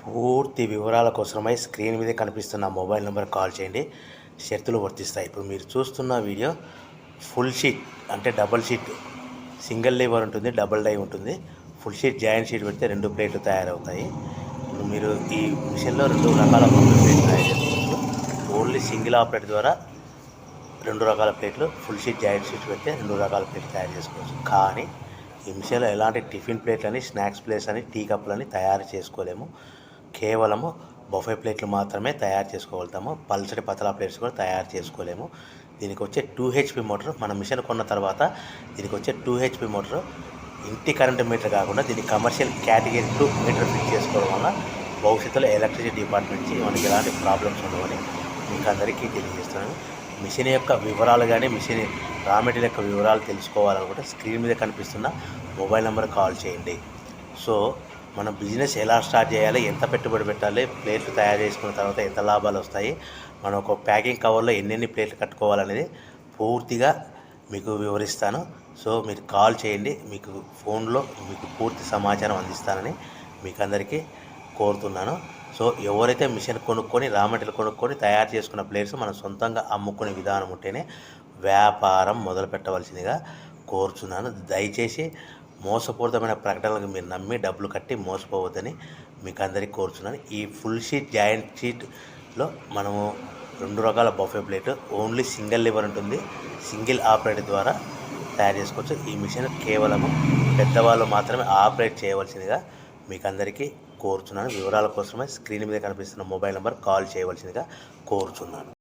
పూర్తి వివరాల కోసమై స్క్రీన్ మీద కనిపిస్తున్న మొబైల్ నెంబర్ కాల్ చేయండి. షరతులు వర్తిస్తాయి. ఇప్పుడు మీరు చూస్తున్న వీడియో ఫుల్ షీట్ అంటే డబుల్ షీట్, సింగిల్ లివర్ ఉంటుంది, డబుల్ డై ఉంటుంది. ఫుల్ షీట్ జాయింట్ షీట్ పెడితే 2 ప్లేట్లు తయారవుతాయి. ఇప్పుడు మీరు ఈ మిషన్లో 2 రకాల ప్లేట్లు తయారు చేసుకోవచ్చు. ఓన్లీ సింగిల్ ఆపరేట్ ద్వారా 2 రకాల ప్లేట్లు, ఫుల్ షీట్ జాయింట్ షీట్ పెడితే 2 రకాల ప్లేట్లు తయారు చేసుకోవచ్చు. కానీ ఈ మిషన్లో ఎలాంటి టిఫిన్ ప్లేట్లని, స్నాక్స్ ప్లేట్స్ అని, టీ కప్పులని తయారు చేసుకోలేము. కేవలము బఫే ప్లేట్లు మాత్రమే తయారు చేసుకోగలుగుతాము. పల్చటి పతలా ప్లేట్స్ కూడా తయారు చేసుకోలేము. దీనికి వచ్చే 2 HP మోటార్, మన మిషన్ కొన్న తర్వాత దీనికి వచ్చే 2 HP మోటార్ ఇంటి కరెంటు మీటర్ కాకుండా దీనికి కమర్షియల్ కేటగిరీ 2 మీటర్ ఫిట్ చేసుకోవడం వల్ల భవిష్యత్తులో ఎలక్ట్రిసిటీ డిపార్ట్మెంట్ నుంచి మనకి ఎలాంటి ప్రాబ్లమ్స్ ఉండవని మీకు అందరికీ తెలియజేస్తున్నాను. మిషన్ యొక్క వివరాలు కానీ, మిషన్ రా మెటీరియల్ యొక్క వివరాలు తెలుసుకోవాలనుకుంటే స్క్రీన్ మీద కనిపిస్తున్న మొబైల్ నెంబర్ కాల్ చేయండి. సో మన బిజినెస్ ఎలా స్టార్ట్ చేయాలి, ఎంత పెట్టుబడి పెట్టాలి, ప్లేట్లు తయారు చేసుకున్న తర్వాత ఎంత లాభాలు వస్తాయి, మనం ఒక ప్యాకింగ్ కవర్లో ఎన్నెన్ని ప్లేట్లు కట్టుకోవాలనేది పూర్తిగా మీకు వివరిస్తాను. సో మీరు కాల్ చేయండి, మీకు ఫోన్లో మీకు పూర్తి సమాచారం అందిస్తానని మీకు అందరికీ కోరుతున్నాను. సో ఎవరైతే మిషన్ కొనుక్కొని, రా మెటీరియల్ కొనుక్కొని తయారు చేసుకున్న ప్లేట్స్ మనం సొంతంగా అమ్ముకునే విధానం ఉంటేనే వ్యాపారం మొదలు పెట్టవలసిందిగా కోరుచున్నాను. దయచేసి మోసపూరితమైన ప్రకటనలకు మీరు నమ్మి డబ్బులు కట్టి మోసపోవద్దని మీకు అందరికీ కోరుచున్నాను. ఈ ఫుల్ షీట్ జాయింట్ షీట్లో మనము 2 రకాల buffet plate, only single liver ఉంటుంది, సింగిల్ ఆపరేట్ ద్వారా తయారు చేసుకోవచ్చు. ఈ మిషన్ కేవలము పెద్దవాళ్ళు మాత్రమే ఆపరేట్ చేయవలసిందిగా మీకు అందరికీ కోరుచున్నాను. వివరాల కోసమే స్క్రీన్ మీద కనిపిస్తున్న మొబైల్ నెంబర్ కాల్ చేయవలసిందిగా కోరుచున్నాను.